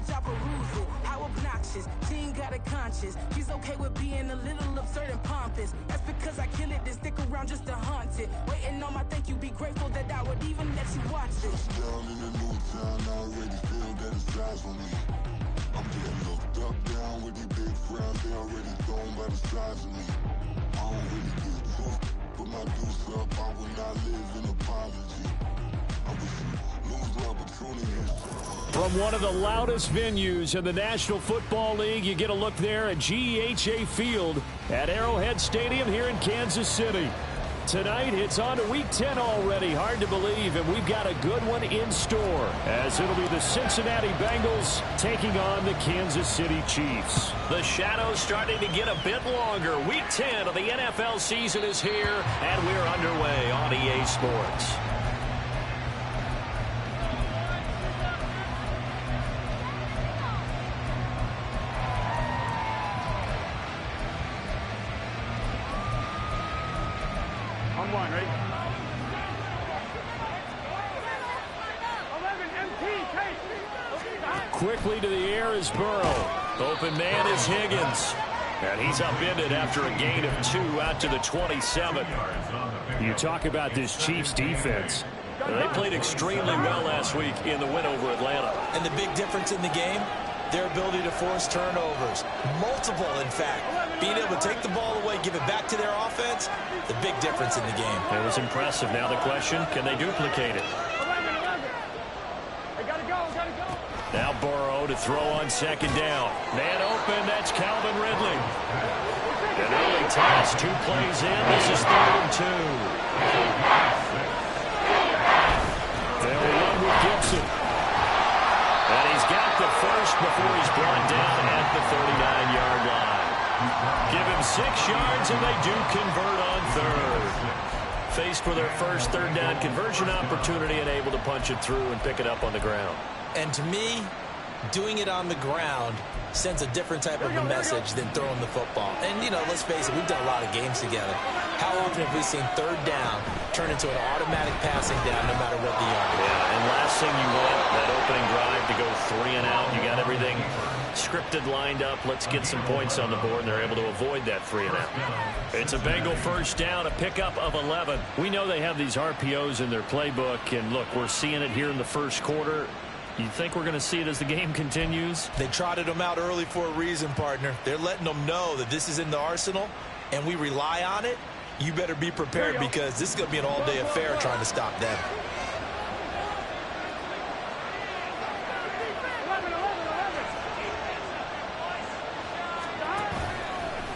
watch, I peruse it. How obnoxious, teen got a conscience. He's okay with being a little absurd and pompous. That's because I kill it, then stick around just to haunt it. Waiting on my thank you, be grateful that I would even let you watch this. Down in the new town, I already feel that it's eyes on me. I'm getting looked up, down with these big frowns, they already thrown by the size of me. I don't really get tough, put my deuce up, I will not live in apology. I wish you lose the opportunity. From one of the loudest venues in the National Football League, you get a look there at GEHA Field at Arrowhead Stadium here in Kansas City. Tonight, it's on to Week 10 already. Hard to believe, and we've got a good one in store, as it'll be the Cincinnati Bengals taking on the Kansas City Chiefs. The shadow's starting to get a bit longer. Week 10 of the NFL season is here, and we're underway on EA Sports. One, ready? 11 MP, Quickly to the air is Burrow. Open man is Higgins. And he's upended after a gain of 2 out to the 27. You talk about this Chiefs defense. They played extremely well last week in the win over Atlanta. And the big difference in the game, their ability to force turnovers. Multiple, in fact. Being able to take the ball away, give it back to their offense, the big difference in the game. It was impressive. Now the question, can they duplicate it? Now Burrow to throw on second down. Man open, that's Calvin Ridley. An early toss, 2 plays in. This is 3rd and 2. They'll run with Gibson. And he's got the first before he's brought down at the 39-yard line. Give him 6 yards, and they do convert on 3rd. Faced with their first 3rd down conversion opportunity and able to punch it through and pick it up on the ground. And to me, doing it on the ground sends a different type of a message than throwing the football. And, you know, let's face it, we've done a lot of games together. How often have we seen 3rd down turn into an automatic passing down no matter what the yard is? Yeah, and last thing you want, that opening drive to go 3 and out. You got everything scripted, lined up. Let's get some points on the board, and they're able to avoid that 3 and out. It's a Bengal first down, a pickup of 11. We know they have these RPOs in their playbook, and look, we're seeing it here in the first quarter. You think we're going to see it as the game continues? They trotted them out early for a reason, partner. They're letting them know that this is in the arsenal, and we rely on it. You better be prepared because this is going to be an all-day affair trying to stop them.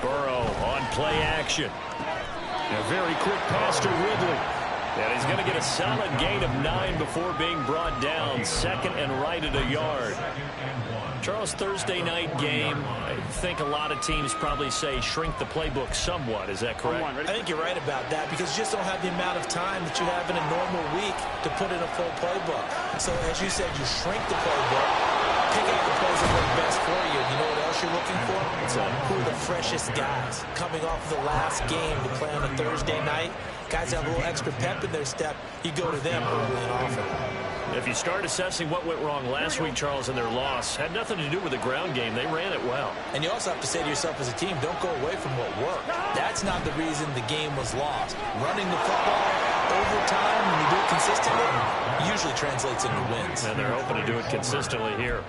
Burrow on play action. A very quick pass to Ridley. And he's going to get a solid gain of 9 before being brought down. 2nd and right at a yard. Charles, Thursday night game, I think a lot of teams probably say shrink the playbook somewhat. Is that correct? I think you're right about that because you just don't have the amount of time that you have in a normal week to put in a full playbook. So as you said, you shrink the playbook, pick out the plays that work best for you. You know what else you're looking for? Who are the freshest guys coming off the last game to play on a Thursday night? Guys have a little extra pep in their step. You go to them early and often. If you start assessing what went wrong last week, Charles, in their loss, had nothing to do with the ground game. They ran it well. And you also have to say to yourself as a team, don't go away from what worked. That's not the reason the game was lost. Running the football over time, when you do it consistently, usually translates into wins. And they're hoping to do it consistently here.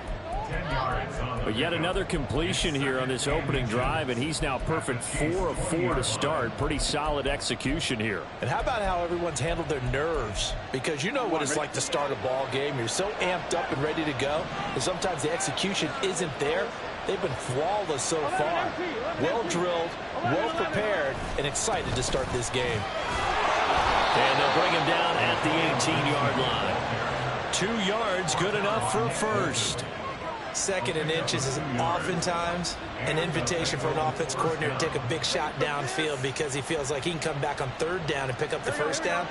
But yet another completion here on this opening drive, and he's now perfect 4 of 4 to start. Pretty solid execution here. And how about how everyone's handled their nerves? Because you know what it's like to start a ball game. You're so amped up and ready to go, and sometimes the execution isn't there. They've been flawless so far. Well drilled, well prepared, and excited to start this game. And they'll bring him down at the 18-yard line. 2 yards, good enough for first. 2nd and inches is oftentimes an invitation for an offense coordinator to take a big shot downfield because he feels like he can come back on 3rd down and pick up the first down.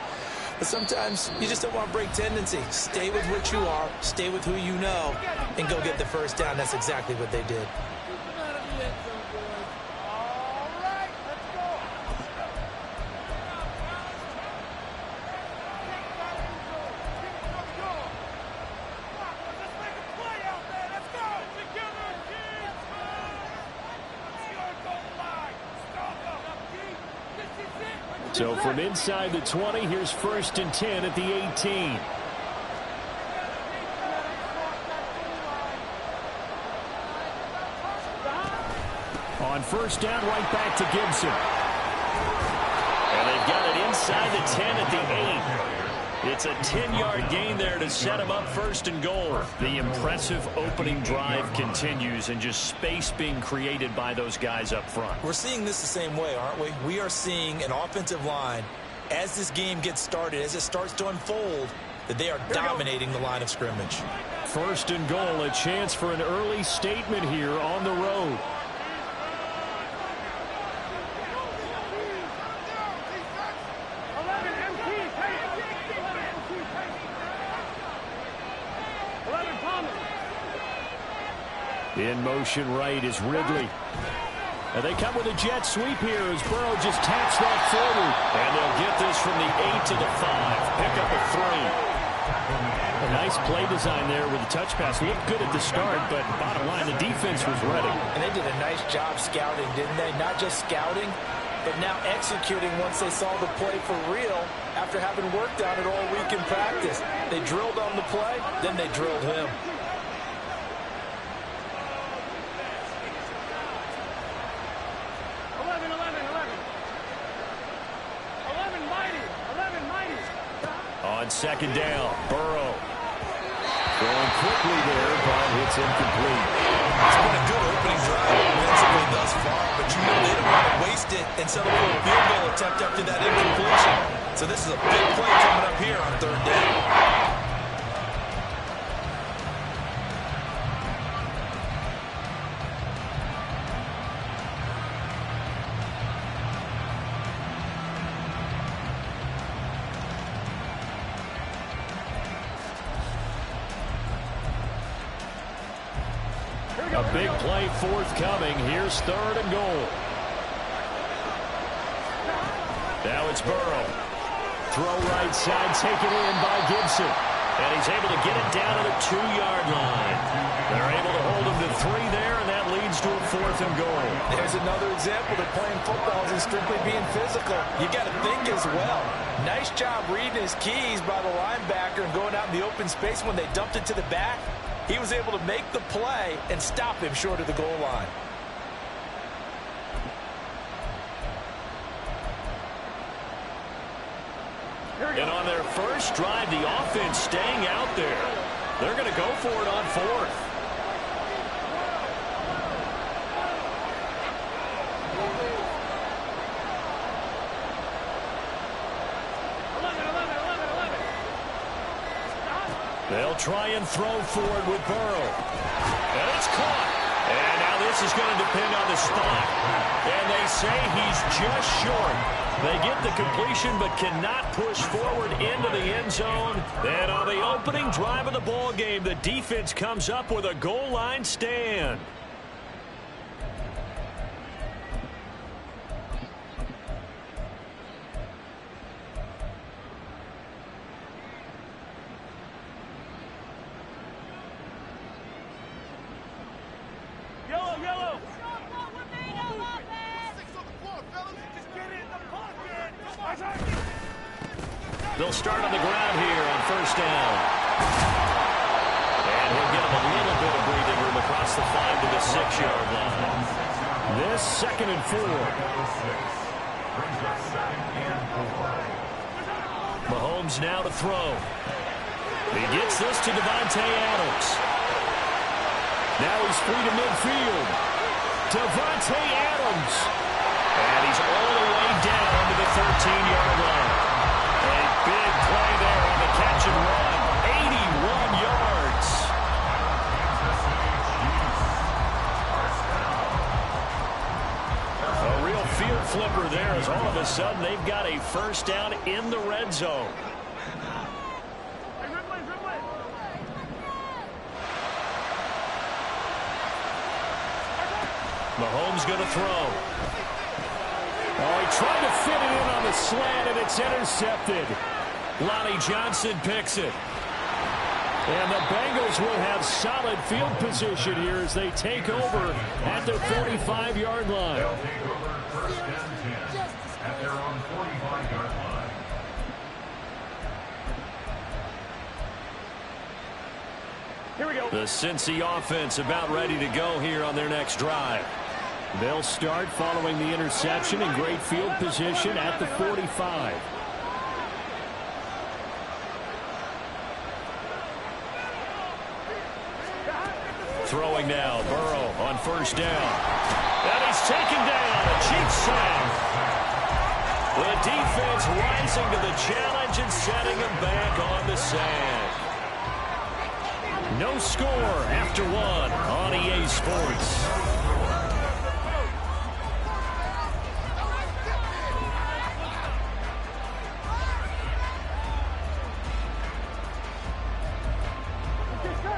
But sometimes you just don't want to break tendency. Stay with what you are, stay with who you know, and go get the first down. That's exactly what they did. So from inside the 20, here's 1st and 10 at the 18. On 1st down, right back to Gibson. And they've got it inside the 10 at the 8. It's a 10-yard gain there to set them up 1st and goal. The impressive opening drive continues, and just space being created by those guys up front. We're seeing this the same way, aren't we? We are seeing an offensive line, as this game gets started, as it starts to unfold, that they are dominating the line of scrimmage. 1st and goal, a chance for an early statement here on the road. In motion right is Ridley. And they come with a jet sweep here as Burrow just taps that forward. And they'll get this from the 8 to the 5. Pick up a 3. A nice play design there with the touch pass. Looked good at the start, but bottom line, the defense was ready. And they did a nice job scouting, didn't they? Not just scouting, but now executing once they saw the play for real after having worked on it all week in practice. They drilled on the play, then they drilled him. On 2nd down, Burrow. Going quickly there, but it's incomplete. It's been a good opening drive offensively thus far, but you know they don't want to waste it and settle for a field goal attempt after that incompletion. So this is a big play coming up here on 3rd down. A big play forthcoming. Here's 3rd and goal. Now it's Burrow. Throw right side, taken in by Gibson. And he's able to get it down to the 2-yard line. They're able to hold him to 3 there, and that leads to a 4th and goal. There's another example that playing football isn't strictly being physical. You got to think as well. Nice job reading his keys by the linebacker and going out in the open space when they dumped it to the back. He was able to make the play and stop him short of the goal line. And on their first drive, the offense staying out there. They're going to go for it on 4th. They'll try and throw forward with Burrow. And it's caught. And now this is going to depend on the spot. And they say he's just short. They get the completion but cannot push forward into the end zone. And on the opening drive of the ball game, the defense comes up with a goal line stand. They'll start on the ground here on 1st down. And he'll get him a little bit of breathing room across the 5 to the 6-yard line. This 2nd and 4. Mahomes now to throw. He gets this to Davante Adams. Now he's free to midfield. Davante Adams. And he's all the way down to the 13-yard line. A big play there on the catch and run. 81 yards. A real field flipper there as all of a sudden they've got a 1st down in the red zone. Mahomes going to throw. Oh, he tried to fit it in on the slant, and it's intercepted. Lonnie Johnson picks it. And the Bengals will have solid field position here as they take over at the 45-yard line. at their own 45-yard line. Here we go. The Cincy offense about ready to go here on their next drive. They'll start following the interception in great field position at the 45. Throwing now, Burrow on first down. And he's taken down, a cheap sack. The defense rising to the challenge and setting him back on the sack. No score after one on EA Sports.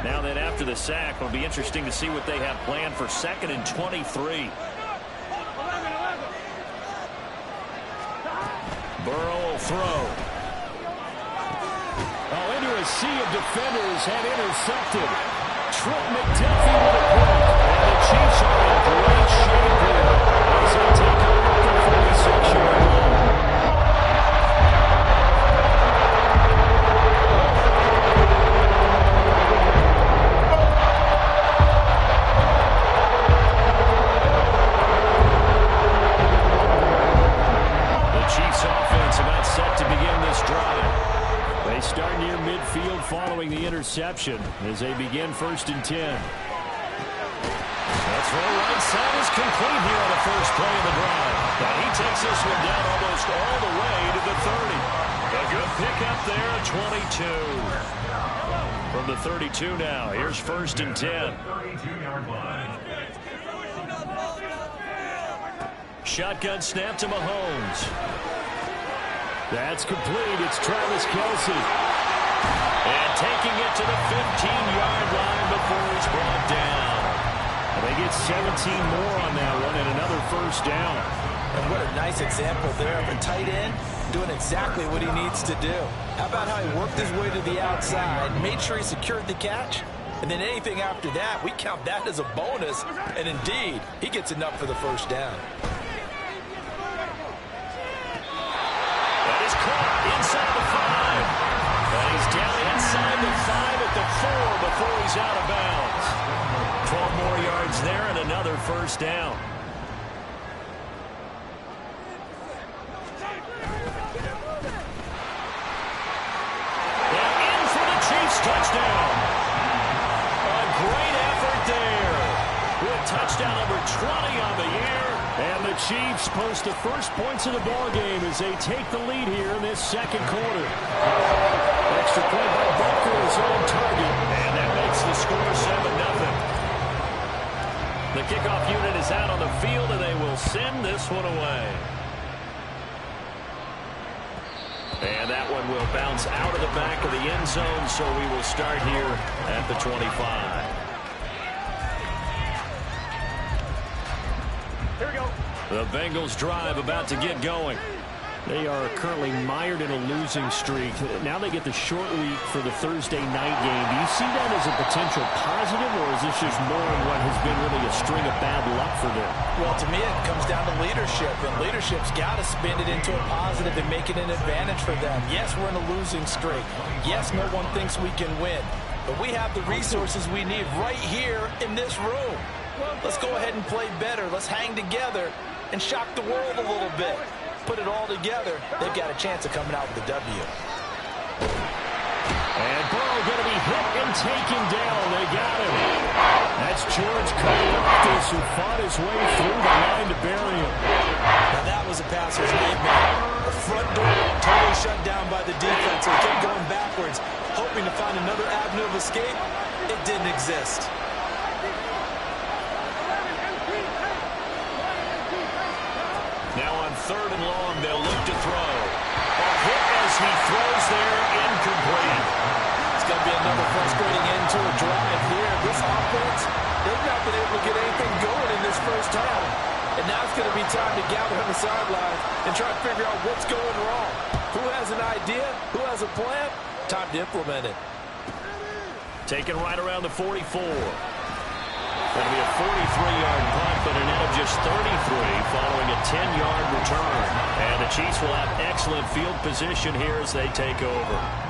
Now then, after the sack, it'll be interesting to see what they have planned for 2nd and 23. Burrow will throw. Oh, into a sea of defenders and intercepted. Trent McDuffie with a pick. And the Chiefs are in great shape here as they take over the 46-yard line. Start near midfield following the interception as they begin 1st and 10. That throw right side is complete here on the first play of the drive. And he takes this one down almost all the way to the 30. A good pickup there at 22. From the 32 now, here's 1st and 10. 32-yard line. Shotgun snap to Mahomes. That's complete. It's Travis Kelce. And taking it to the 15-yard line before he's brought down. And they get 17 more on that one and another first down. And what a nice example there of a tight end doing exactly what he needs to do. How about how he worked his way to the outside, made sure he secured the catch, and then anything after that, we count that as a bonus. And indeed, he gets enough for the first down. Inside the 5. And he's down inside the 5 at the 4 before he's out of bounds. 12 more yards there and another first down. And in for the Chiefs touchdown. A great effort there. With touchdown number 20 on the year. And the Chiefs post the first points of the ball game as they take the lead here in this second quarter. Extra point by Butker is on target, and that makes the score 7-0. The kickoff unit is out on the field, and they will send this one away. And that one will bounce out of the back of the end zone, so we will start here at the 25. Here we go. The Bengals drive about to get going. They are currently mired in a losing streak. Now they get the short week for the Thursday night game. Do you see that as a potential positive, or is this just more of what has been really a string of bad luck for them? Well, to me, it comes down to leadership, and leadership's got to spin it into a positive and make it an advantage for them. Yes, we're in a losing streak. Yes, no one thinks we can win, but we have the resources we need right here in this room. Let's go ahead and play better. Let's hang together and shock the world a little bit. Put it all together. They've got a chance of coming out with a W. And Burrow going to be hit and taken down. They got him. That's George Karlaftis who fought his way through the line to bury him. Now that was a passer's nightmare. The front door totally shut down by the defense. They kept going backwards, hoping to find another avenue of escape. It didn't exist. Now on 3rd and long, they'll look to throw. A hit as he throws there, incomplete. It's going to be another frustrating end to a drive here. This offense, they've not been able to get anything going in this first half. And now it's going to be time to gather on the sideline and try to figure out what's going wrong. Who has an idea? Who has a plan? Time to implement it. Taken right around the 44. That'll be a 43-yard punt, but a net of just 33 following a 10-yard return. And the Chiefs will have excellent field position here as they take over.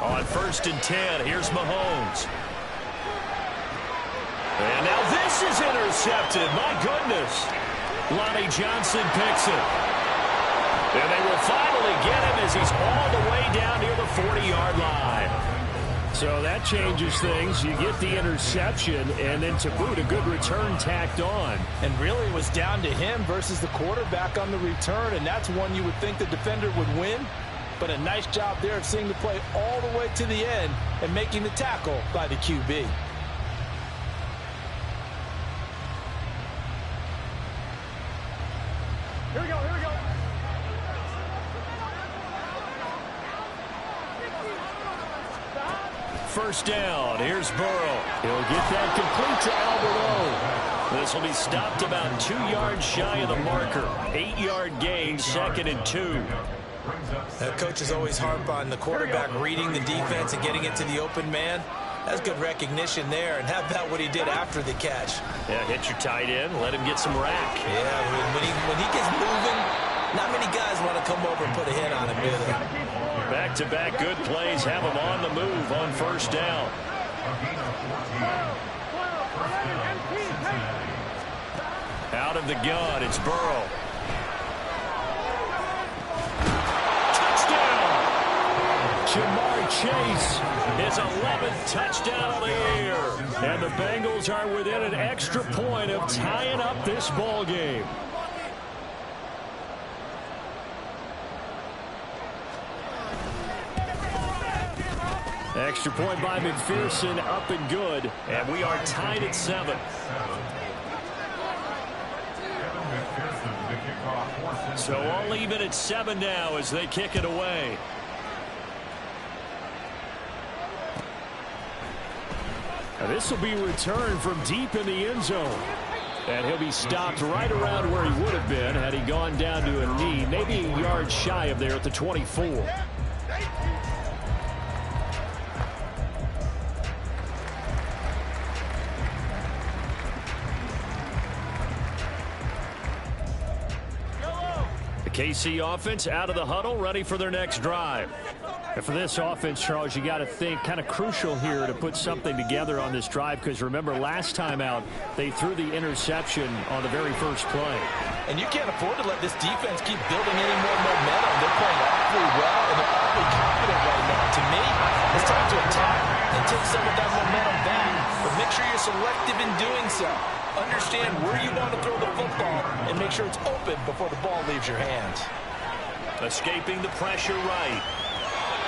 On 1st and 10, here's Mahomes. And now this is intercepted. My goodness. Lonnie Johnson picks it. And they will finally get him as he's all the way down near the 40-yard line. So that changes things. You get the interception, and then to boot, a good return tacked on. And really it was down to him versus the quarterback on the return, and that's one you would think the defender would win. But a nice job there of seeing the play all the way to the end and making the tackle by the QB. Here we go, here we go. First down, here's Burrow. He'll get that complete to Albert O. This will be stopped about 2 yards shy of the marker. 8-yard gain, 2nd and 2. Coaches always harp on the quarterback reading the defense and getting it to the open man. That's good recognition there. And how about what he did after the catch? Yeah, hit your tight end, let him get some rack. Yeah, when he gets moving, not many guys want to come over and put a hit on him, do they? Back-to-back good plays have him on the move on 1st down. Out of the gun, it's Burrow. Jamar Chase, his 11th touchdown of the year. And the Bengals are within an extra point of tying up this ball game. Extra point by McPherson, up and good. And we are tied at 7. So all even at 7 now as they kick it away. Now this will be returned from deep in the end zone. And he'll be stopped right around where he would have been had he gone down to a knee, maybe a yard shy of there at the 24. The KC offense out of the huddle, ready for their next drive. And for this offense, Charles, you got to think kind of crucial here to put something together on this drive, because remember last time out they threw the interception on the very first play. And you can't afford to let this defense keep building any more momentum. They're playing awfully well and they're awfully confident right now. To me, it's time to attack and take some of that momentum back, but make sure you're selective in doing so. Understand where you want to throw the football and make sure it's open before the ball leaves your hands. Escaping the pressure right.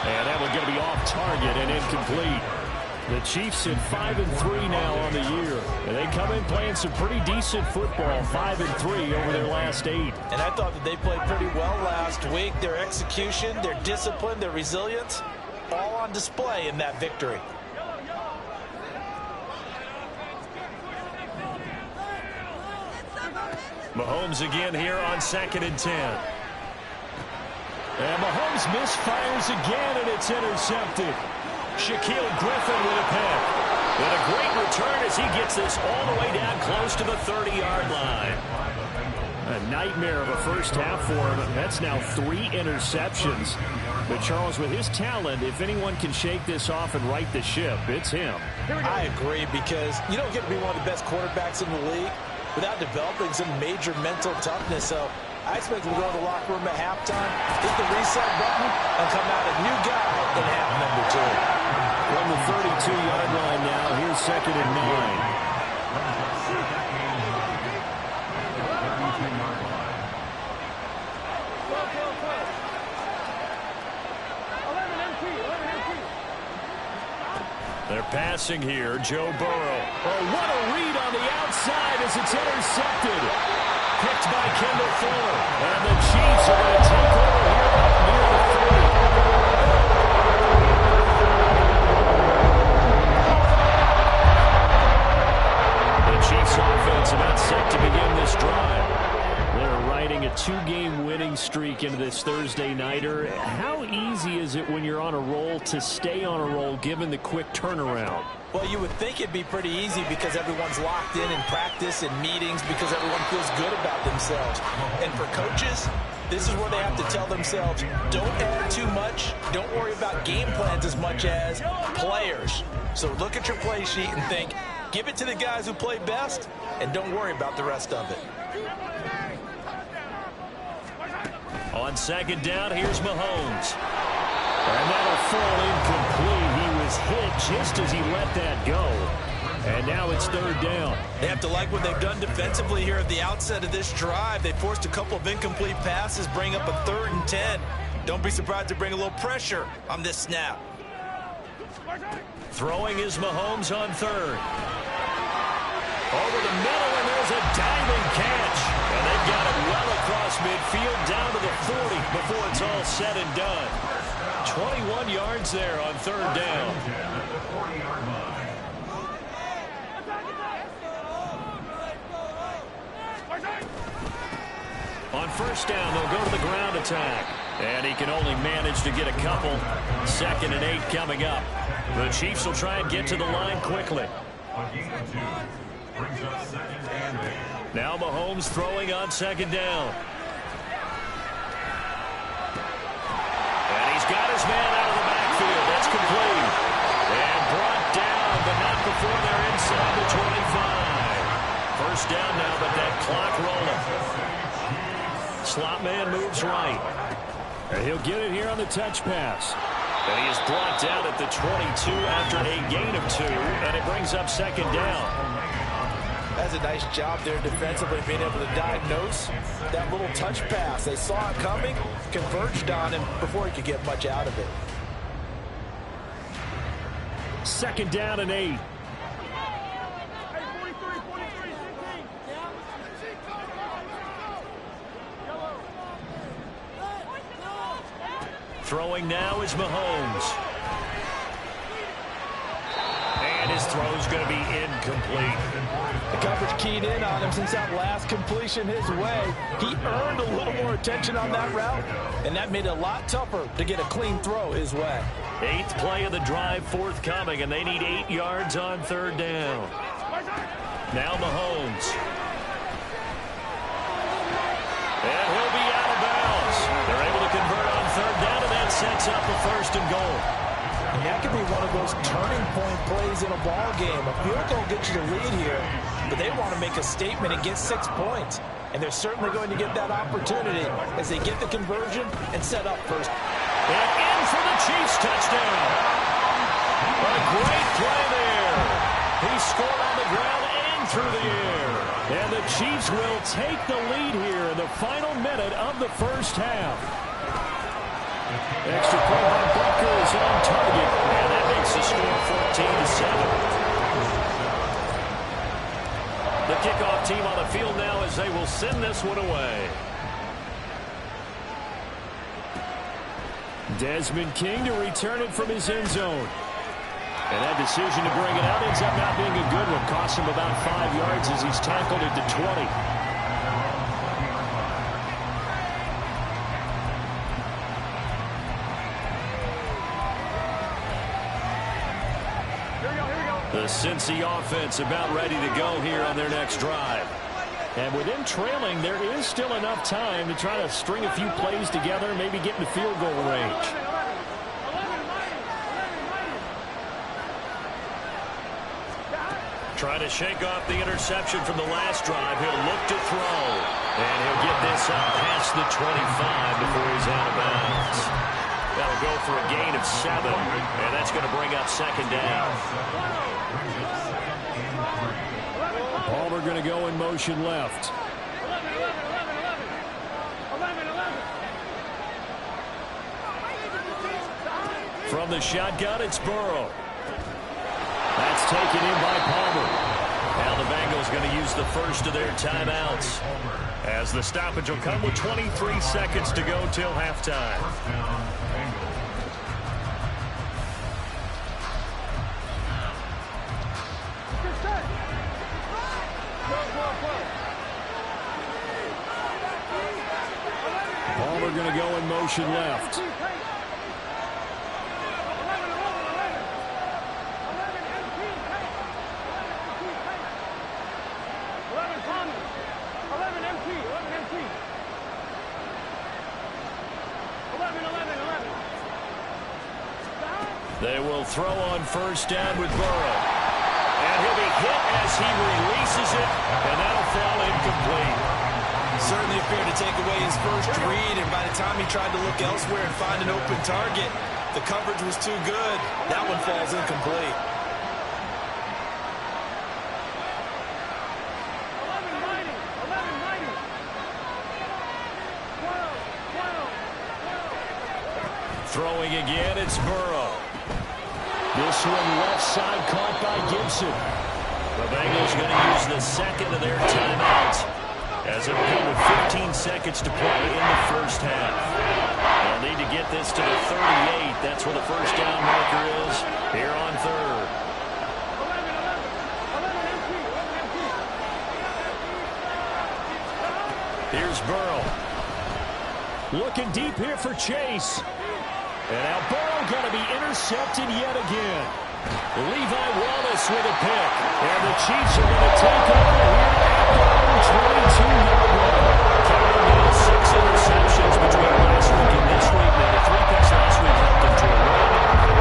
And that one's going to be off target and incomplete. The Chiefs sit 5-3 now on the year. And they come in playing some pretty decent football, 5-3 over their last 8. And I thought that they played pretty well last week. Their execution, their discipline, their resilience, all on display in that victory. Mahomes again here on 2nd and 10. And Mahomes misfires again, and it's intercepted. Shaquille Griffin with a pick. And a great return as he gets this all the way down close to the 30-yard line. A nightmare of a first half for him. That's now 3 interceptions. But Charles, with his talent, if anyone can shake this off and right the ship, it's him. I agree, because you don't get to be one of the best quarterbacks in the league without developing some major mental toughness. So I expect him to go to the locker room at halftime, hit the reset button, and come out a new guy in half number 2. From the 32-yard line now, here's 2nd and 9. They're passing here, Joe Burrow. Oh, what a read on the as it's intercepted. Picked by Kendall Fuller. And the Chiefs are going to take over here near the 40. The Chiefs offense about set to begin this drive. They're riding a 2-game winning streak into this Thursday nighter. How easy is it when you're on a roll to stay on a roll given the quick turnaround? Well, you would think it'd be pretty easy because everyone's locked in practice and meetings because everyone feels good about themselves. And for coaches, this is where they have to tell themselves, don't add too much. Don't worry about game plans as much as players. So look at your play sheet and think, give it to the guys who play best, and don't worry about the rest of it. On second down, here's Mahomes. And that'll fall incomplete. He was hit just as he let that go. And now it's third down. They have to like what they've done defensively here at the outset of this drive. They forced a couple of incomplete passes, bring up a 3rd and 10. Don't be surprised to bring a little pressure on this snap. Throwing is Mahomes on third. Over the middle, and there's a diving catch. And they've got it well across midfield down to the 40 before it's all said and done. 21 yards there on third down. On first down, they'll go to the ground attack. And he can only manage to get a couple. 2nd and 8 coming up. The Chiefs will try and get to the line quickly. Now Mahomes throwing on second down. And he's got his man out of the backfield. That's complete. And brought down, but not before they're inside the 25. First down now, but that clock rolling. Slot man moves right. And he'll get it here on the touch pass. And he is brought down at the 22 after a gain of 2, and it brings up second down. That's a nice job there defensively, being able to diagnose that little touch pass. They saw it coming, converged on him before he could get much out of it. 2nd down and 8. Throwing now is Mahomes. And his throw's going to be incomplete. The coverage keyed in on him since that last completion his way. He earned a little more attention on that route, and that made it a lot tougher to get a clean throw his way. 8th play of the drive forthcoming, and they need 8 yards on third down. Now Mahomes. And he'll be out of bounds. They're able to convert on third down, and that sets up a 1st and goal. And that could be one of those turning point plays in a ball game. A field goal gets you the lead here, but they want to make a statement and get 6 points. And they're certainly going to get that opportunity as they get the conversion and set up first. And in for the Chiefs touchdown. A great play there. He scored on the ground and through the air. And the Chiefs will take the lead here in the final minute of the first half. Extra point by Butker is on target, and that makes the score 14-7. The kickoff team on the field now as they will send this one away. Desmond King to return it from his end zone. And that decision to bring it out ends up not being a good one. Costs him about 5 yards as he's tackled at the 20. The Cincy offense about ready to go here on their next drive. And with them trailing, there is still enough time to try to string a few plays together and maybe get into field goal range. Trying to shake off the interception from the last drive. He'll look to throw. And he'll get this up past the 25 before he's out of bounds. That'll go for a gain of 7. And that's going to bring up second down. Palmer going to go in motion left. From the shotgun, it's Burrow. That's taken in by Palmer. Now the Bengals going going to use the first of their timeouts, as the stoppage will come with 23 seconds to go till halftime. Palmer going to go in motion left. They will throw on first down with Burrow. And he'll be hit as he releases it, and that'll fall incomplete. Certainly appeared to take away his first read, and by the time he tried to look elsewhere and find an open target, the coverage was too good. That one falls incomplete. Throwing again, it's Burrow. This one left side caught by Gibson. The Bengals going to use the second of their timeouts, as it'll come with 15 seconds to play in the first half. They'll need to get this to the 38. That's where the first down marker is here on third. Here's Burrow. Looking deep here for Chase. And now Burrow going to be intercepted yet again. Levi Wallace with a pick. And the Chiefs are going to take over here at their own 22-yard line. Counting down 6 interceptions between last week and this week. Now the 3 picks last week helped them to a win.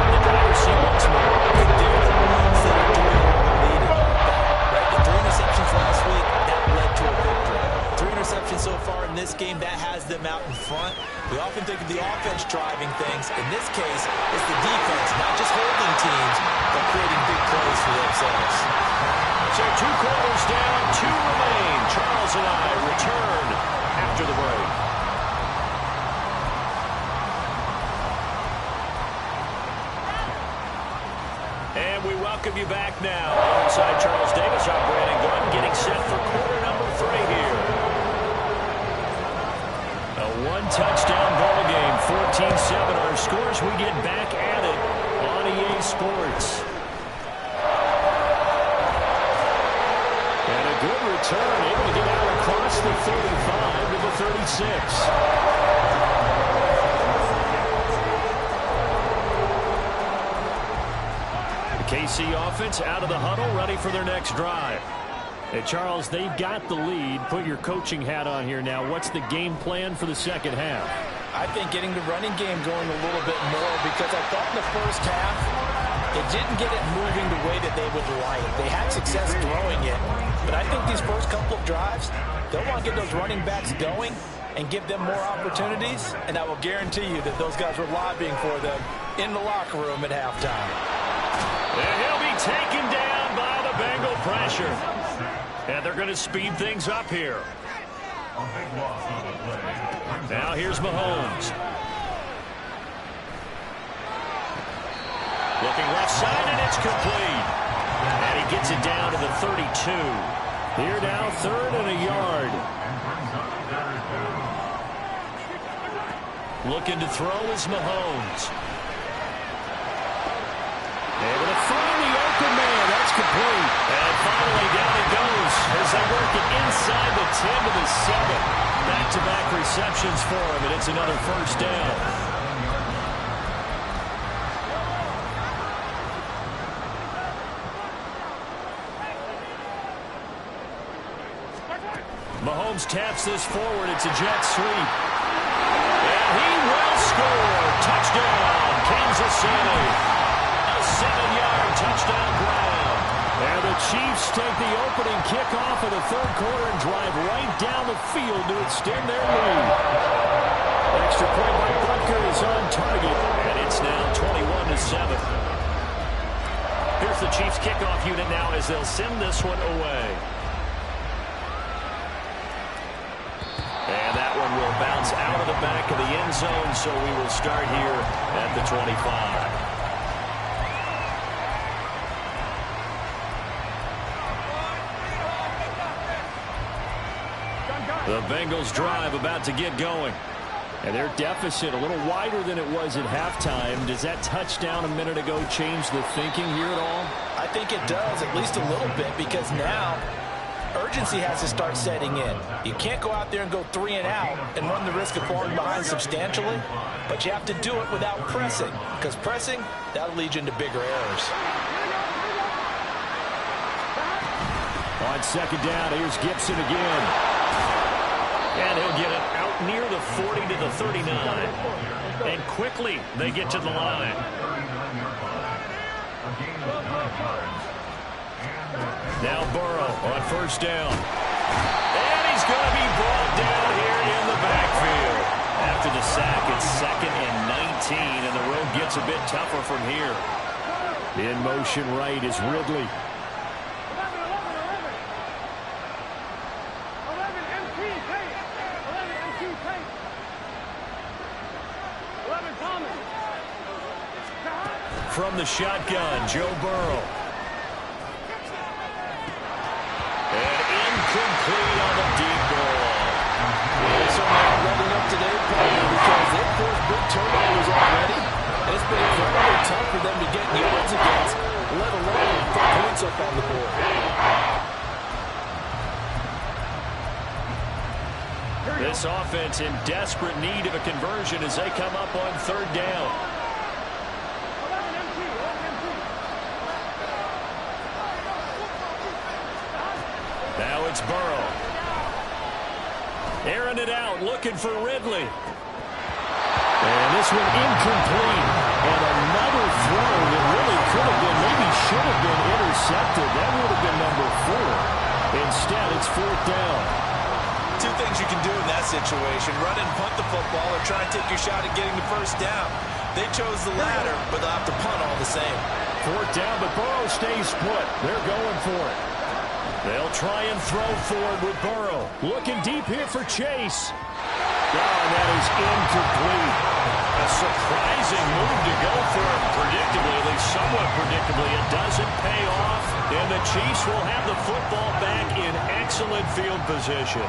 The driver's seat once more. Instead of doing leading right? The 3 interceptions last week, that led to a victory. 3 interceptions so far in this game, that has them out in front. We often think of the offense driving things. In this case, it's the defense, not just holding teams, but creating big plays for themselves. So 2 quarters down, 2 remain. Charles and I return after the break. And we welcome you back now. Alongside Charles Davis, I'm Brandon Gordon, getting set for quarter number 3 here. A 1-touchdown ball game, 14-7 our scores. We get back at it on EA Sports. And a good return, able to get out across the 35 to the 36. KC offense out of the huddle, ready for their next drive. Hey, Charles, they've got the lead. Put your coaching hat on here now. What's the game plan for the second half? I think getting the running game going a little bit more, because I thought in the first half they didn't get it moving the way that they would like. They had success throwing it, but I think these first couple of drives, they'll want to get those running backs going and give them more opportunities, and I will guarantee you that those guys were lobbying for them in the locker room at halftime. And he'll be taken down by the Bengal pressure. And they're going to speed things up here. Now here's Mahomes. Looking left side, and it's complete. And he gets it down to the 32. Here now, 3rd and a yard. Looking to throw is Mahomes. Able to find the open man. That's complete. And finally down it goes as they work it inside the 10 to the 7. Back-to-back receptions for him, and it's another first down. Mahomes taps this forward. It's a jet sweep. And he will score. Touchdown, Kansas City. 7-yard touchdown ground. And the Chiefs take the opening kickoff of the 3rd quarter and drive right down the field to extend their lead. Extra point by Butker is on target, and it's now 21-7. Here's the Chiefs kickoff unit now as they'll send this one away. And that one will bounce out of the back of the end zone, so we will start here at the 25. The Bengals drive about to get going. And their deficit a little wider than it was at halftime. Does that touchdown a minute ago change the thinking here at all? I think it does, at least a little bit, because now urgency has to start setting in. You can't go out there and go 3 and out and run the risk of falling behind substantially, but you have to do it without pressing, because pressing, that'll lead you into bigger errors. On second down, here's Gibson again. And he'll get it out near the 40 to the 39. And quickly they get to the line. Now Burrow on first down. And he's going to be brought down here in the backfield. After the sack, it's 2nd and 19, and the road gets a bit tougher from here. In motion right is Ridley. From the shotgun, Joe Burrow. And incomplete on the deep ball. So now running up today, because they've forced big turnovers already, and it's been very tough for them to get yards against, let alone put points up on the board. This offense in desperate need of a conversion as they come up on third down. Now it's Burrow. Airing it out, looking for Ridley. And this one incomplete. And another throw that really could have been, maybe should have been intercepted. That would have been number 4. Instead, it's 4th down. Two things you can do in that situation: run and punt the football, or try and take your shot at getting the first down. They chose the latter, but they'll have to punt all the same. 4th down, but Burrow stays put. They're going for it. They'll try and throw forward with Burrow. Looking deep here for Chase. Oh, and that is incomplete. A surprising move to go for it predictably, at least somewhat predictably. It doesn't pay off, and the Chiefs will have the football back in excellent field position.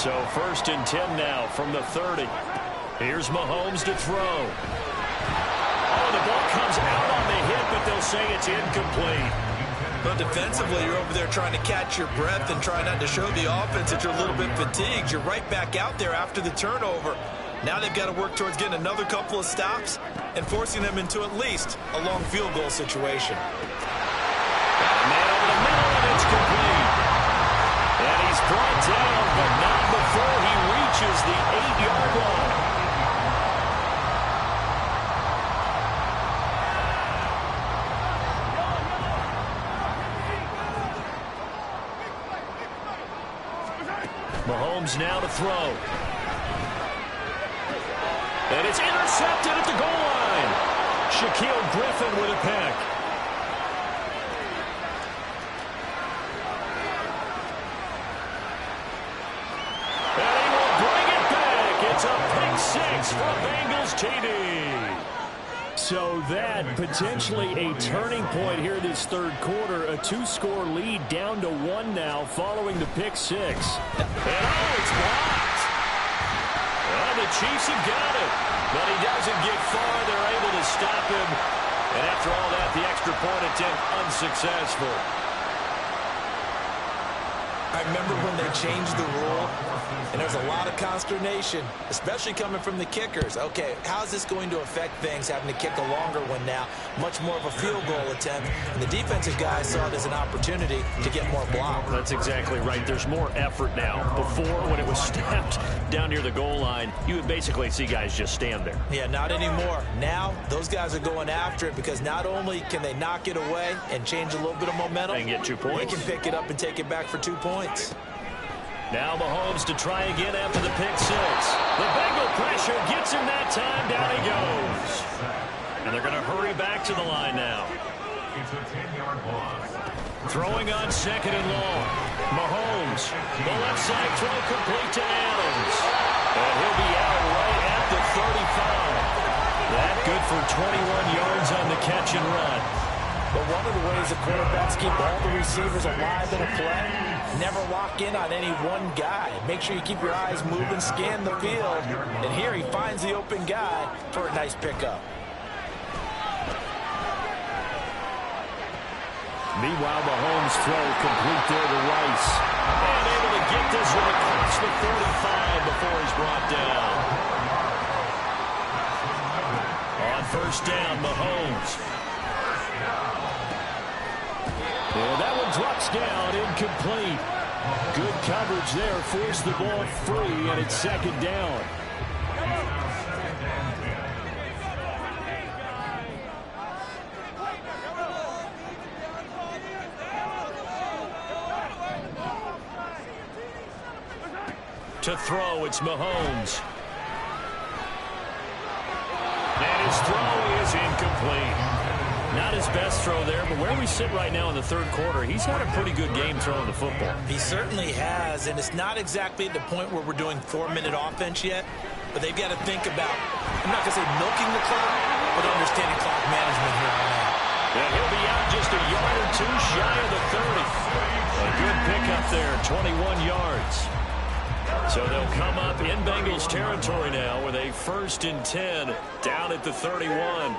So 1st and 10 now from the 30. Here's Mahomes to throw. Oh, the ball comes out on the hit, but they'll say it's incomplete. But defensively, you're over there trying to catch your breath and try not to show the offense that you're a little bit fatigued. You're right back out there after the turnover. Now they've got to work towards getting another couple of stops and forcing them into at least a long field goal situation. Man over the middle, and it's complete. And he's brought down, but not before he reaches the 8-yard line. Mahomes now to throw. And it's intercepted at the goal line. Shaquille Griffin with a pick. And he will bring it back. It's a pick 6 for Bengals TD. So that potentially a turning point here this third quarter. A 2-score lead down to 1 now following the pick 6. And oh, it's blocked. Well, the Chiefs have got it, but he doesn't get far. They're able to stop him. And after all that, the extra point attempt unsuccessful. I remember when they changed the rule, and there's a lot of consternation, especially coming from the kickers. Okay, how's this going to affect things, having to kick a longer one now? Much more of a field goal attempt. And the defensive guys saw it as an opportunity to get more block. That's exactly right. There's more effort now. Before, when it was snapped down near the goal line, you would basically see guys just stand there. Yeah, not anymore. Now, those guys are going after it because not only can they knock it away and change a little bit of momentum, and get 2 points. They can pick it up and take it back for 2 points. Now Mahomes to try again after the pick 6. The Bengal pressure gets him that time. Down he goes. And they're going to hurry back to the line now. It's a 10-yard loss. Throwing on 2nd and long. Mahomes, the left side throw complete to Adams. And he'll be out right at the 35. That good for 21 yards on the catch and run. But one of the ways the quarterbacks keep all the receivers alive in a play, Never lock in on any one guy. Make sure you keep your eyes moving, scan the field. And here he finds the open guy for a nice pickup. Meanwhile, Mahomes' throw complete there to Rice. And able to get this one across the 45 before he's brought down. On first down, Mahomes. And that one drops down, incomplete. Good coverage there, forced the ball free, and it's second down. To throw, it's Mahomes. And his throw is incomplete. Not his best throw there, but where we sit right now in the third quarter, he's had a pretty good game throwing the football. He certainly has, and it's not exactly at the point where we're doing 4-minute offense yet, but they've got to think about, I'm not going to say milking the clock, but understanding clock management here on out. Yeah, he'll be out just a yard or two shy of the 30. A good pickup there, 21 yards. So they'll come up in Bengals territory now with a 1st and 10 down at the 31.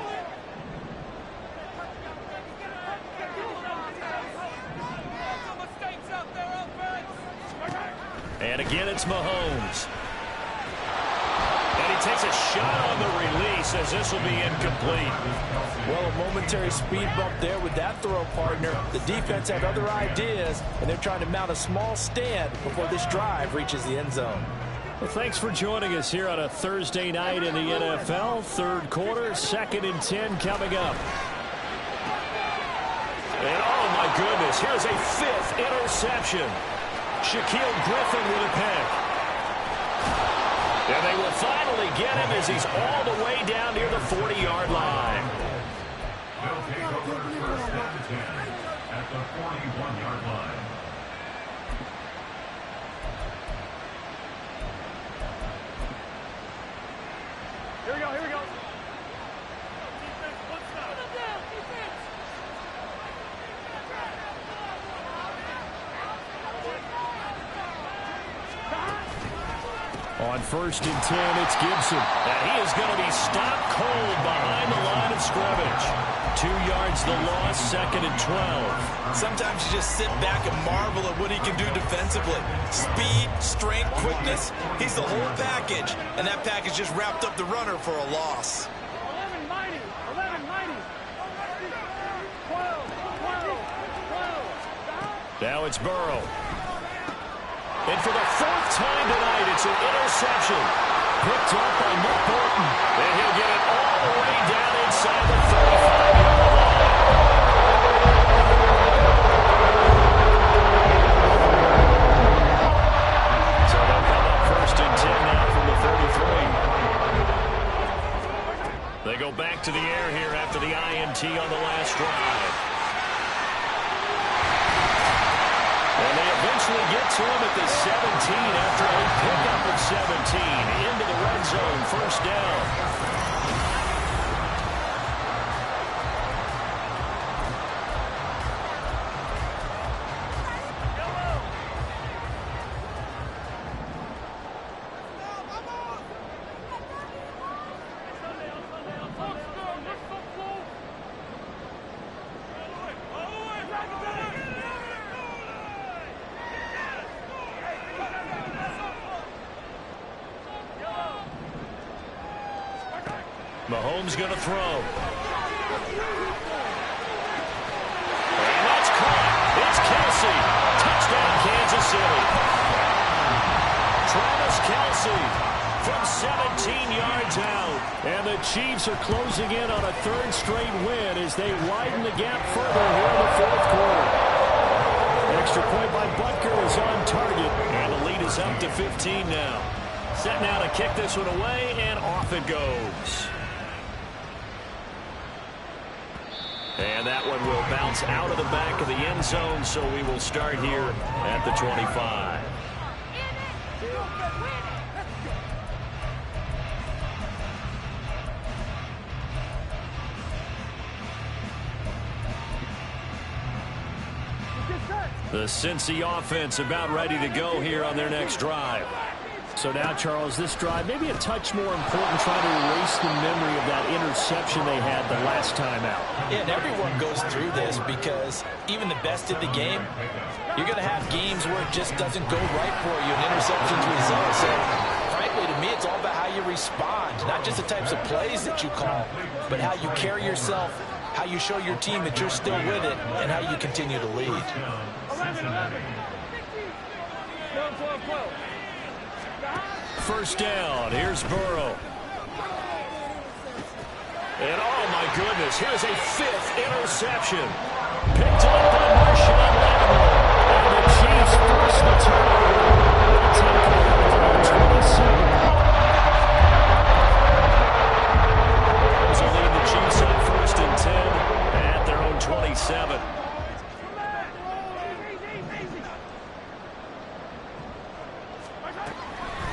And again, it's Mahomes. And he takes a shot on the release as this will be incomplete. Well, a momentary speed bump there with that throw partner. The defense had other ideas, and they're trying to mount a small stand before this drive reaches the end zone. Well, thanks for joining us here on a Thursday night in the NFL. Third quarter, 2nd and 10 coming up. And oh my goodness, here's a 5th interception. Shaquille Griffin with a pick. And they will finally get him as he's all the way down near the 40-yard line. They'll take over first and 10 at the 41-yard line. Here we go, here we go. On 1st and 10, it's Gibson. And he is going to be stopped cold behind the line of scrimmage. 2 yards the loss, 2nd and 12. Sometimes you just sit back and marvel at what he can do defensively. Speed, strength, quickness, he's the whole package. And that package just wrapped up the runner for a loss. 11, 90, 11, 90. 12. Now it's Burrow. And for the 4th time tonight, it's an interception. Picked up by Nick Bolton. And he'll get it all the way down inside the 35-yard line. So they'll come up 1st and 10 now from the 33. They go back to the air here after the INT on the last drive. And they eventually get to him at the 17 after a pickup of 17 into the red zone, 1st down. Mahomes going to throw. And that's caught. It's Kelce. Touchdown, Kansas City. Travis Kelce from 17 yards out. And the Chiefs are closing in on a 3rd straight win as they widen the gap further here in the 4th quarter. Extra point by Butker is on target. And the lead is up to 15 now. Set now to kick this one away, and off it goes. And that one will bounce out of the back of the end zone, so we will start here at the 25. Get set. The Cincy offense about ready to go here on their next drive. So now, Charles, this drive maybe a touch more important, trying to erase the memory of that interception they had the last time out. Yeah, and everyone goes through this because even the best in the game, you're going to have games where it just doesn't go right for you and interceptions result. So, frankly, to me, it's all about how you respond, not just the types of plays that you call, but how you carry yourself, how you show your team that you're still with it, and how you continue to lead. First down, here's Burrow. And oh my goodness, here's a 5th interception. Picked up by Marshawn Lattimore. And the Chiefs force the turnover. So lead the Chiefs on 1st and 10 at their own 27.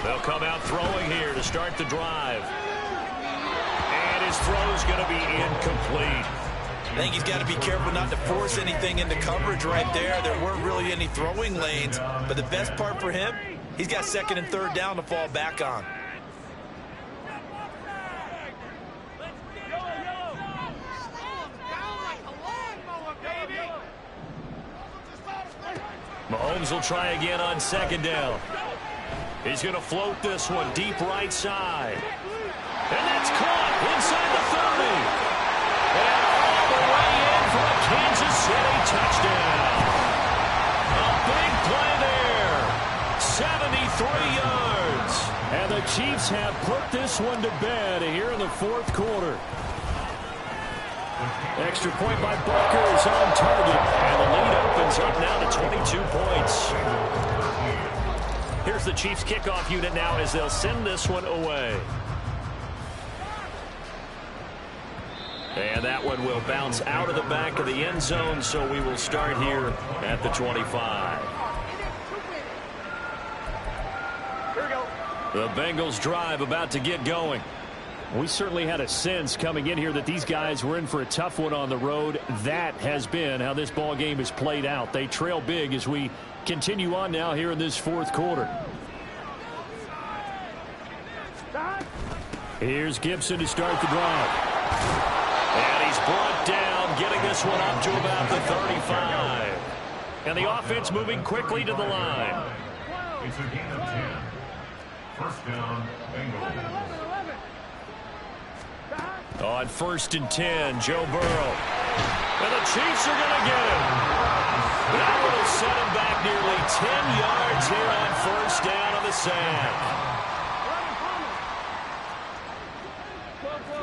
They'll come out throwing here to start the drive. And his throw's going to be incomplete. I think he's got to be careful not to force anything into coverage right there. There weren't really any throwing lanes. But the best part for him, he's got 2nd and 3rd down to fall back on. Mahomes will try again on 2nd down. He's going to float this one deep right side. And that's caught inside the 30. And all the way in for a Kansas City touchdown. A big play there. 73 yards. And the Chiefs have put this one to bed here in the 4th quarter. Extra point by Butker is on target. And the lead opens up now to 22 points. Here's the Chiefs kickoff unit now as they'll send this one away. And that one will bounce out of the back of the end zone, so we will start here at the 25. Here we go. The Bengals drive about to get going. We certainly had a sense coming in here that these guys were in for a tough one on the road. That has been how this ball game has played out. They trail big as we continue on now here in this 4th quarter. Here's Gibson to start the drive. And he's brought down, getting this one up to about the 35. And the offense moving quickly to the line. It's a gain of 10. First down, Bengals. On 1st and 10, Joe Burrow. And the Chiefs are going to get him. That will set him back nearly 10 yards here on 1st down on the sack.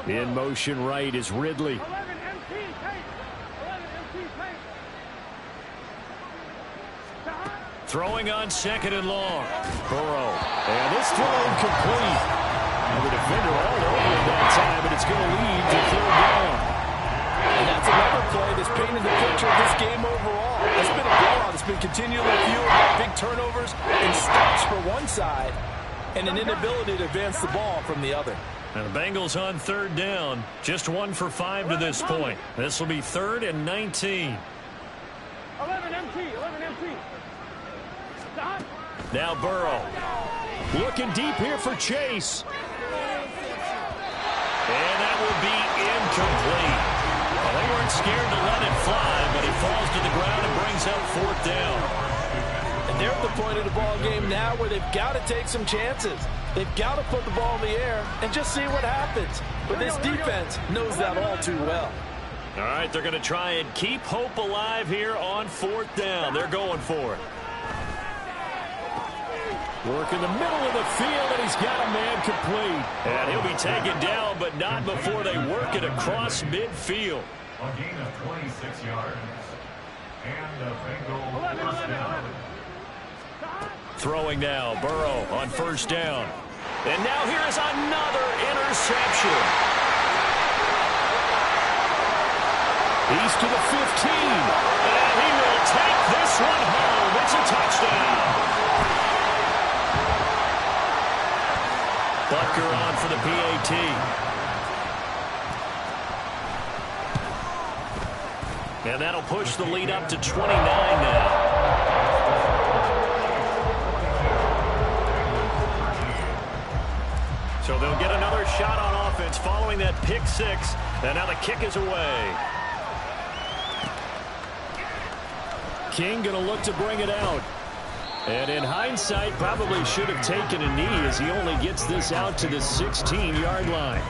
In motion right is Ridley. Throwing on 2nd and long. Burrow. And this throw incomplete. And the defender all over it that time, but it's going to lead to 3rd down. And that's another play that's painted the picture of this game overall. It's been a blowout. It's been continually fueled by big turnovers and stops for one side and an inability to advance the ball from the other. And the Bengals on 3rd down. Just 1 for 5 to this point. This will be 3rd and 19. 11 MT. Now Burrow. Looking deep here for Chase. And that will be incomplete. Well, they weren't scared to let it fly, but it falls to the ground and brings up 4th down. And they're at the point of the ball game now where they've got to take some chances. They've got to put the ball in the air and just see what happens. But this defense knows that all too well. All right, they're going to try and keep hope alive here on 4th down. They're going for it. Work in the middle of the field, and he's got a man complete. And he'll be taken down, but not before they work it across midfield. A gain of 26 yards. And the Bengals first down. Throwing now, Burrow on 1st down. And now here is another interception. He's to the 15. And he will take this one home. It's a touchdown. Butker on for the PAT. And that'll push the lead up to 29 now. So they'll get another shot on offense following that pick six. And now the kick is away. King going to look to bring it out. And in hindsight, probably should have taken a knee as he only gets this out to the 16-yard line.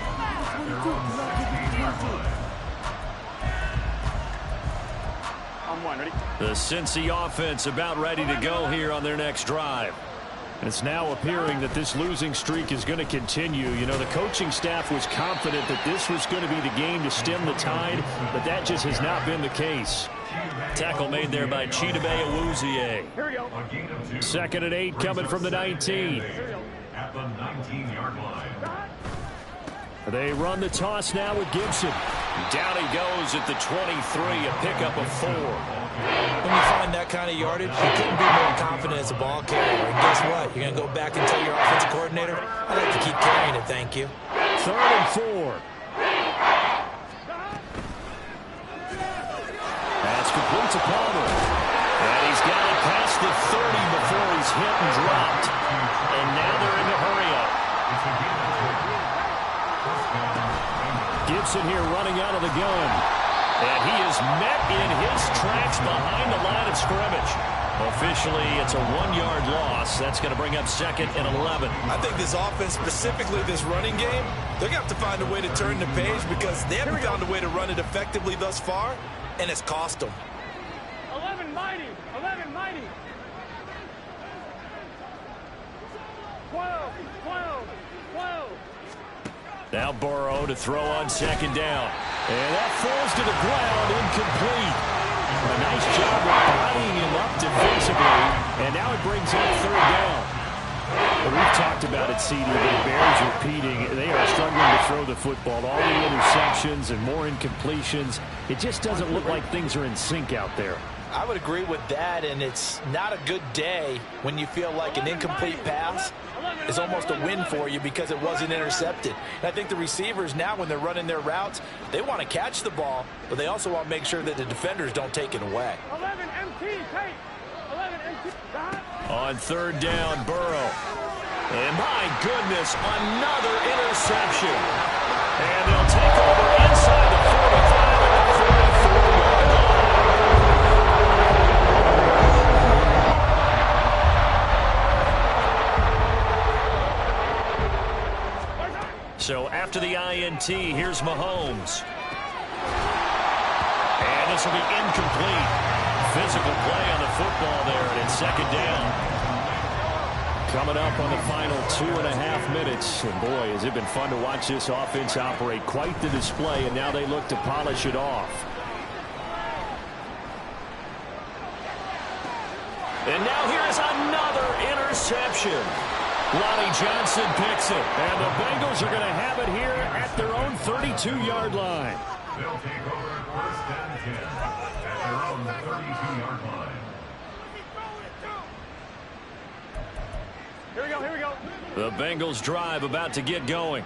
The Cincy offense about ready to go here on their next drive. It's now appearing that this losing streak is going to continue. You know, the coaching staff was confident that this was going to be the game to stem the tide, but that just has not been the case. Tackle made there by Chidobe Awuzie. Here we go. 2nd and 8 coming from the 19. At the 19-yard line. They run the toss now with Gibson. Down he goes at the 23, a pickup of 4. When you find that kind of yardage, you couldn't be more confident as a ball carrier. And guess what? You're going to go back and tell your offensive coordinator, I'd like to keep carrying it, thank you. 3rd and 4. That's complete to Palmer. And he's got it past the 30 before he's hit and dropped. And now they're in the hurry-up. Gibson here running out of the gun. And he is met in his tracks behind the line of scrimmage. Officially, it's a 1-yard loss. That's going to bring up 2nd and 11. I think this offense, specifically this running game, they're going to have to find a way to turn the page because they haven't found a way to run it effectively thus far, and it's cost them. 11 mighty. 11 mighty. 12. 12. 12. Now Burrow to throw on 2nd down. And that falls to the ground, incomplete. A nice job of bodying him up defensively. And now it brings up 3rd down. Well, we've talked about it, CD. The Bears repeating. They are struggling to throw the football. All the interceptions and more incompletions. It just doesn't look like things are in sync out there. I would agree with that, and it's not a good day when you feel like an incomplete pass is almost a win for you because it wasn't intercepted. And I think the receivers now, when they're running their routes, they want to catch the ball, but they also want to make sure that the defenders don't take it away. 11 MT, take. 11 MT. On 3rd down, Burrow. And my goodness, another interception. And they'll take over inside the 45 and the 44-yard line. So after the INT, here's Mahomes. And this will be incomplete. Physical play on the football there, and it's 2nd down. Coming up on the final 2.5 minutes. And boy, has it been fun to watch this offense operate. Quite the display, and now they look to polish it off. And now here's another interception. Lonnie Johnson picks it, and the Bengals are going to have it here at their own 32-yard line. They'll take over 1st and 10 at their own 32-yard line. Here we go, here we go. The Bengals drive about to get going.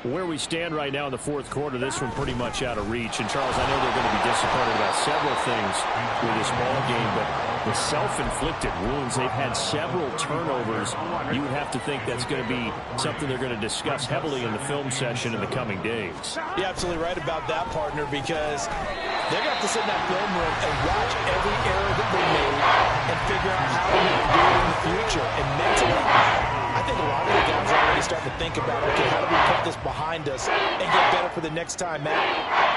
Where we stand right now in the 4th quarter, this one pretty much out of reach. And, Charles, I know they're going to be disappointed about several things with this ball game, but the self-inflicted wounds, they've had several turnovers. You would have to think that's going to be something they're going to discuss heavily in the film session in the coming days. You're absolutely right about that, partner, because they're going to have to sit in that film room and watch every error that they made and figure out how they're going to do it in the future. And mentally, I think a lot of the guys are already starting to think about, okay, how do we put this behind us and get better for the next time out?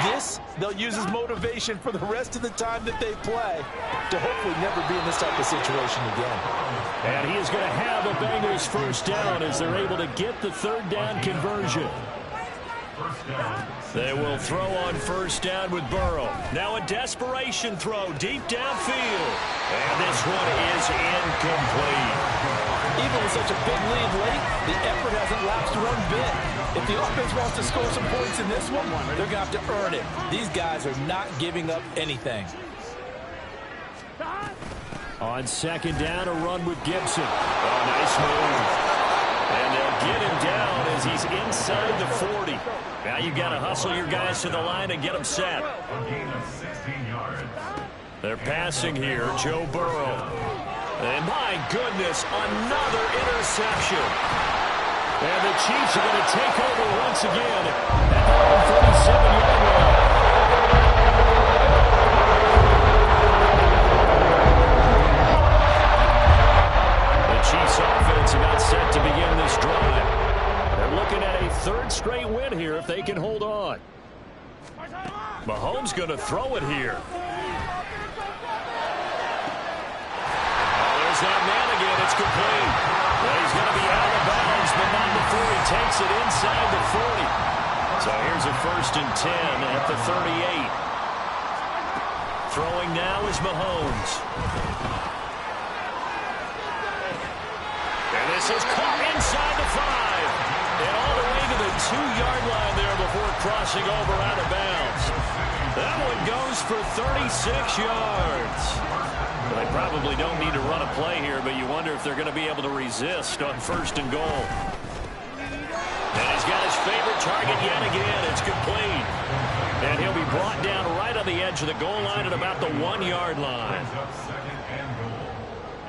This, they'll use as motivation for the rest of the time that they play to hopefully never be in this type of situation again. And he is going to have a Bengals 1st down as they're able to get the 3rd down conversion. They will throw on 1st down with Burrow. Now a desperation throw deep downfield. And this one is incomplete. Even with such a big lead late, the effort hasn't lapsed one bit. If the offense wants to score some points in this one, they're going to have to earn it. These guys are not giving up anything. On 2nd down, a run with Gibson. Oh, nice move. And they'll get him down as he's inside the 40. Now you got to hustle your guys to the line and get them set. A gain of 16 yards. They're passing here, Joe Burrow. And my goodness, another interception. And the Chiefs are going to take over once again at their own 37-yard line. The Chiefs offense about set to begin this drive. They're looking at a third straight win here if they can hold on. Mahomes going to throw it here. There's that man again. It's complete. Well, he's going to be out of bounds, but not before he takes it inside the 40. So here's a 1st and 10 at the 38. Throwing now is Mahomes. And this is caught inside the 5. And all the way to the 2-yard line there before crossing over out of bounds. That one goes for 36 yards. Well, they probably don't need to run a play here, but you wonder if they're going to be able to resist on 1st and goal. And he's got his favorite target yet again. It's complete. And he'll be brought down right on the edge of the goal line at about the 1-yard line. Second and goal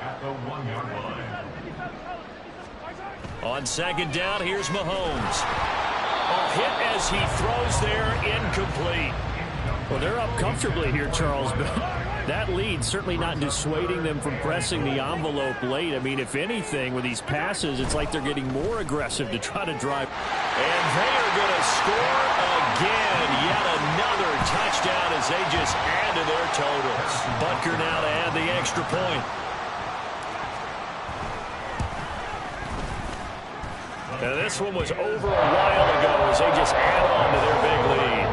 at the 1-yard line. On 2nd down, here's Mahomes. Hit as he throws there, incomplete. Well, they're up comfortably here, Charles, but that lead certainly not dissuading them from pressing the envelope late. I mean, if anything, with these passes, it's like they're getting more aggressive to try to drive. And they are going to score again. Yet another touchdown as they just add to their totals. Butker now to add the extra point. Now, this one was over a while ago as they just add on to their big lead.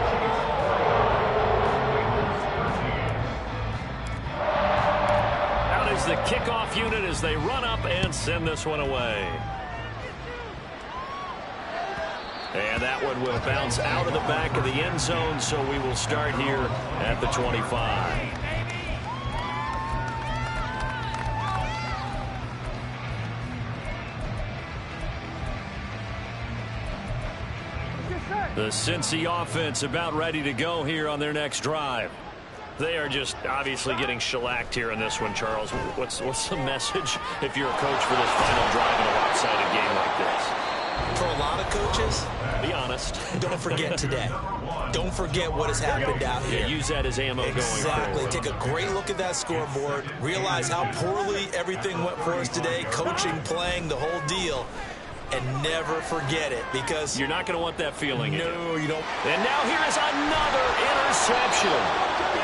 Out is the kickoff unit as they run up and send this one away. And that one will bounce out of the back of the end zone, so we will start here at the 25. The Cincy offense about ready to go here on their next drive. They are just obviously getting shellacked here in this one, Charles. What's the message if you're a coach for this final drive in a lopsided game like this? For a lot of coaches, be honest. Don't forget today. Don't forget what has happened out here. Yeah, use that as ammo going forward. Exactly. Take a great look at that scoreboard. Realize how poorly everything went for us today. Coaching, playing, the whole deal. And never forget it, because you're not going to want that feeling. No, you don't. And now here is another interception.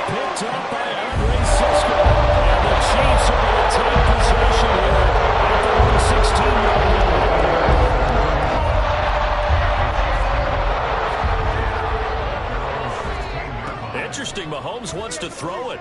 Picked up by Andre Cisco. And the Chiefs are going to take possession here at the 16-yard line. Interesting. Mahomes wants to throw it.